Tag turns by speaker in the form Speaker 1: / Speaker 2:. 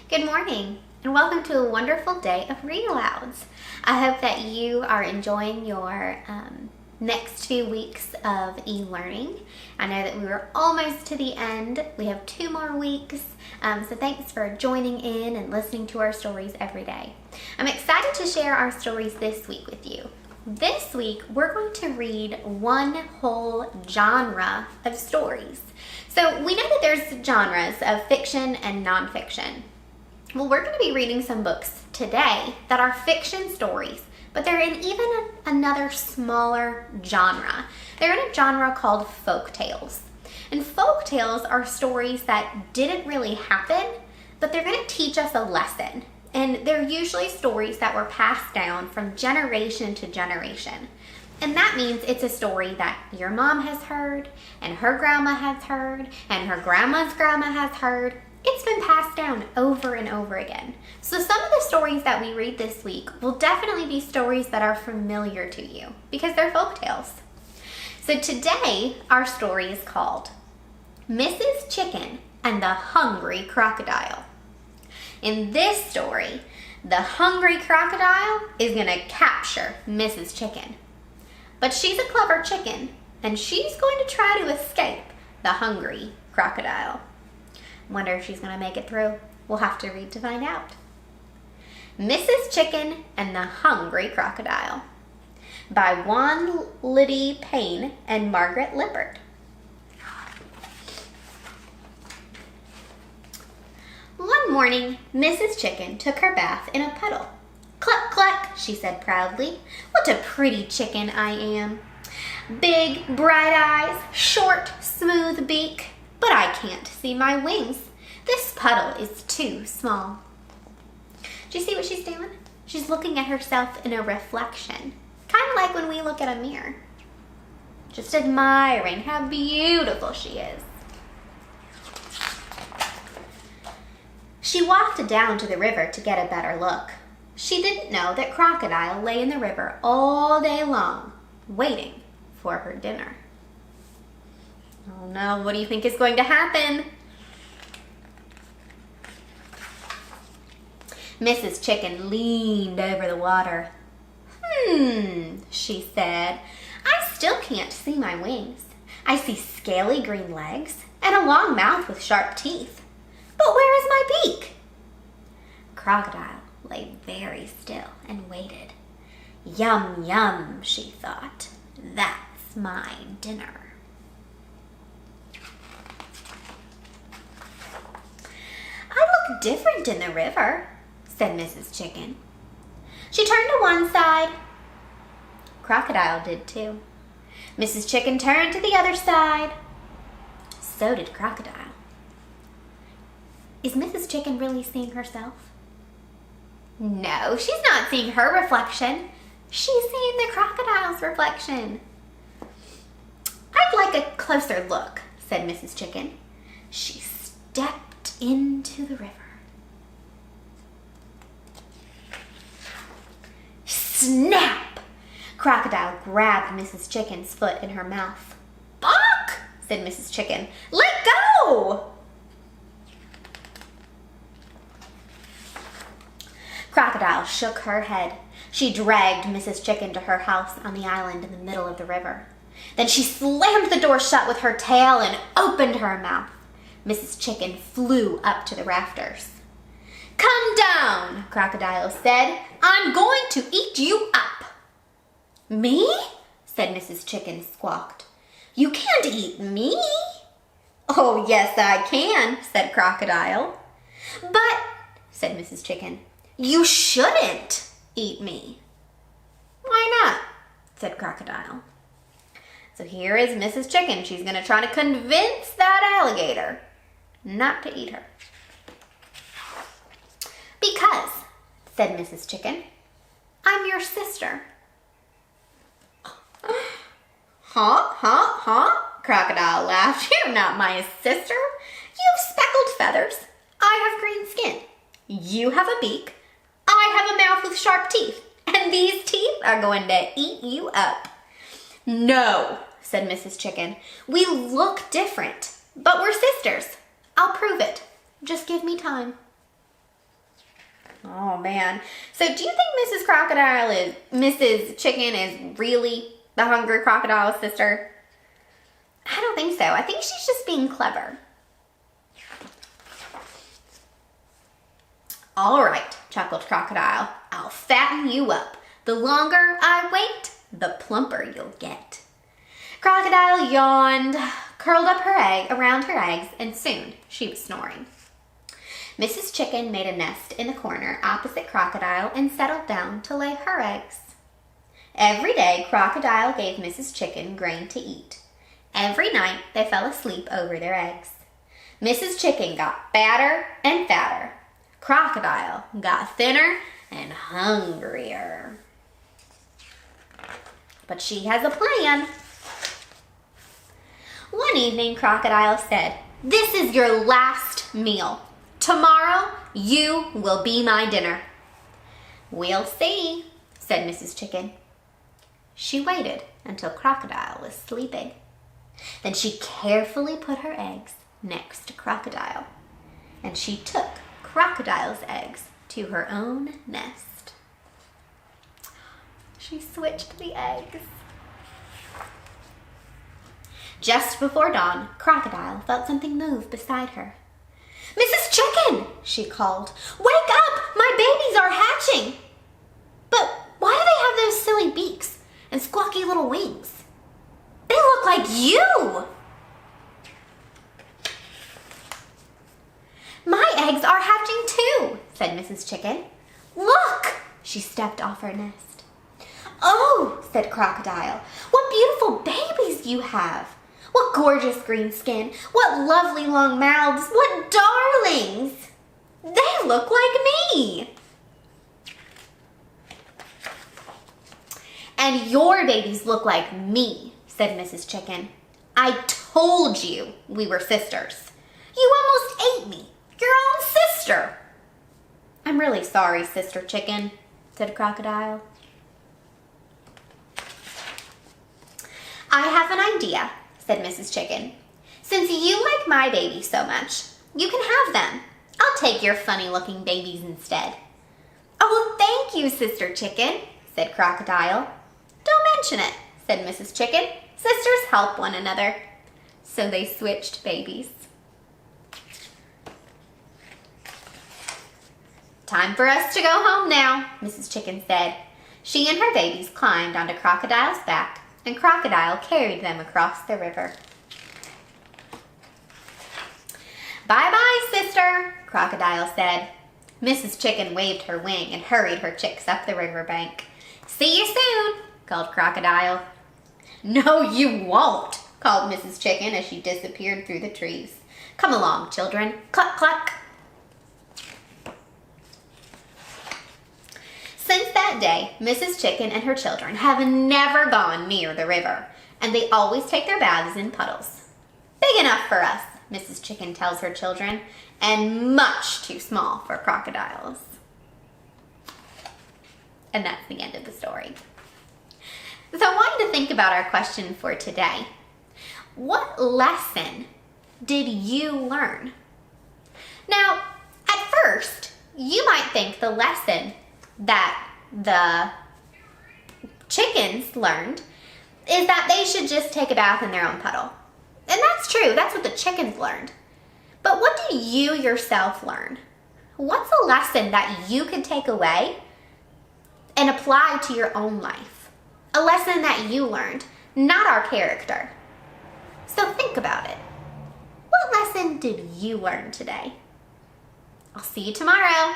Speaker 1: Good morning, and welcome to a wonderful day of Read Alouds. I hope that you are enjoying your next few weeks of e-learning. I know that we were almost to the end. We have 2 more weeks, so thanks for joining in and listening to our stories every day. I'm excited to share our stories this week with you. This week, we're going to read one whole genre of stories. So we know that there's genres of fiction and nonfiction. Well, we're going to be reading some books today that are fiction stories, but they're in even another smaller genre. They're in a genre called folk tales. And folk tales are stories that didn't really happen, but they're going to teach us a lesson. And they're usually stories that were passed down from generation to generation. And that means it's a story that your mom has heard, and her grandma has heard, and her grandma's grandma has heard. It's been passed down over and over again. So some of the stories that we read this week will definitely be stories that are familiar to you because they're folk tales. So today, our story is called Mrs. Chicken and the Hungry Crocodile. In this story, the hungry crocodile is going to capture Mrs. Chicken. But she's a clever chicken, and she's going to try to escape the hungry crocodile. Wonder if she's going to make it through. We'll have to read to find out. Mrs. Chicken and the Hungry Crocodile by Won-Ldy Paye and Margaret Lippert. One morning, Mrs. Chicken took her bath in a puddle. "Cluck, cluck," she said proudly. "What a pretty chicken I am. Big, bright eyes, short, smooth beak, but I can't see my wings. This puddle is too small." Do you see what she's doing? She's looking at herself in a reflection, kind of like when we look at a mirror. Just admiring how beautiful she is. She walked down to the river to get a better look. She didn't know that Crocodile lay in the river all day long, waiting for her dinner. Oh no, what do you think is going to happen? Mrs. Chicken leaned over the water. She said, "I still can't see my wings. I see scaly green legs and a long mouth with sharp teeth. But where is my beak?" Crocodile lay very still and waited. "Yum, yum," she thought. "That's my dinner." "I look different in the river," said Mrs. Chicken. She turned to one side. Crocodile did too. Mrs. Chicken turned to the other side. So did Crocodile. Is Mrs. Chicken really seeing herself? No, she's not seeing her reflection. She's seeing the crocodile's reflection. "I'd like a closer look," said Mrs. Chicken. She stepped into the river. Snap! Crocodile grabbed Mrs. Chicken's foot in her mouth. "Bonk!" said Mrs. Chicken. "Let go!" Crocodile shook her head. She dragged Mrs. Chicken to her house on the island in the middle of the river. Then she slammed the door shut with her tail and opened her mouth. Mrs. Chicken flew up to the rafters. "Come down," Crocodile said. "I'm going to eat you up." "Me?" said Mrs. Chicken, squawked. "You can't eat me." "Oh, yes, I can," said Crocodile. "But," said Mrs. Chicken, "you shouldn't eat me." "Why not?" said Crocodile. So here is Mrs. Chicken. She's going to try to convince that alligator not to eat her. "Because," said Mrs. Chicken, "I'm your sister." "Huh, huh, huh?" Crocodile laughed. "You're not my sister. You have speckled feathers. I have green skin. You have a beak. I have a mouth with sharp teeth, and these teeth are going to eat you up." "No," said Mrs. Chicken. "We look different, but we're sisters. I'll prove it. Just give me time." Oh man. So do you think Mrs. Chicken is really the hungry crocodile's sister? I don't think so. I think she's just being clever. All right, chuckled Crocodile. I'll fatten you up. The longer I wait, the plumper you'll get. Crocodile yawned, curled up around her eggs, and soon she was snoring. Mrs. Chicken made a nest in the corner opposite Crocodile and settled down to lay her eggs. Every day, Crocodile gave Mrs. Chicken grain to eat. Every night, they fell asleep over their eggs. Mrs. Chicken got fatter and fatter. Crocodile got thinner and hungrier. But she has a plan. One evening, Crocodile said, "This is your last meal. Tomorrow, you will be my dinner." "We'll see," said Mrs. Chicken. She waited until Crocodile was sleeping. Then she carefully put her eggs next to Crocodile, and she took Crocodile's eggs to her own nest. She switched the eggs. Just before dawn, Crocodile felt something move beside her. "Mrs. Chicken," she called, "wake up! My babies are hatching!" "But why do they have those silly beaks and squawky little wings? They look like you!" "My eggs are hatching too," said Mrs. Chicken. "Look!" She stepped off her nest. "Oh," said Crocodile, "what beautiful babies you have! What gorgeous green skin! What lovely long mouths! What darlings! They look like me!" "And your babies look like me," said Mrs. Chicken. "I told you we were sisters. You almost ate me, your own sister." "I'm really sorry, Sister Chicken," said Crocodile. "I have an idea," said Mrs. Chicken. "Since you like my babies so much, you can have them. I'll take your funny-looking babies instead." "Oh, thank you, Sister Chicken," said Crocodile. "Don't mention it," said Mrs. Chicken. "Sisters help one another." So they switched babies. "Time for us to go home now," Mrs. Chicken said. She and her babies climbed onto Crocodile's back, and Crocodile carried them across the river. "Bye-bye, sister," Crocodile said. Mrs. Chicken waved her wing and hurried her chicks up the riverbank. "See you soon," called Crocodile. "No, you won't," called Mrs. Chicken as she disappeared through the trees. "Come along, children. Cluck, cluck." Since that day, Mrs. Chicken and her children have never gone near the river, and they always take their baths in puddles. "Big enough for us," Mrs. Chicken tells her children, "and much too small for crocodiles." And that's the end of the story. So I wanted to think about our question for today. What lesson did you learn? Now, at first, you might think the lesson that the chickens learned is that they should just take a bath in their own puddle. And that's true, that's what the chickens learned. But what did you yourself learn? What's a lesson that you could take away and apply to your own life? A lesson that you learned, not our character. So think about it. What lesson did you learn today? I'll see you tomorrow.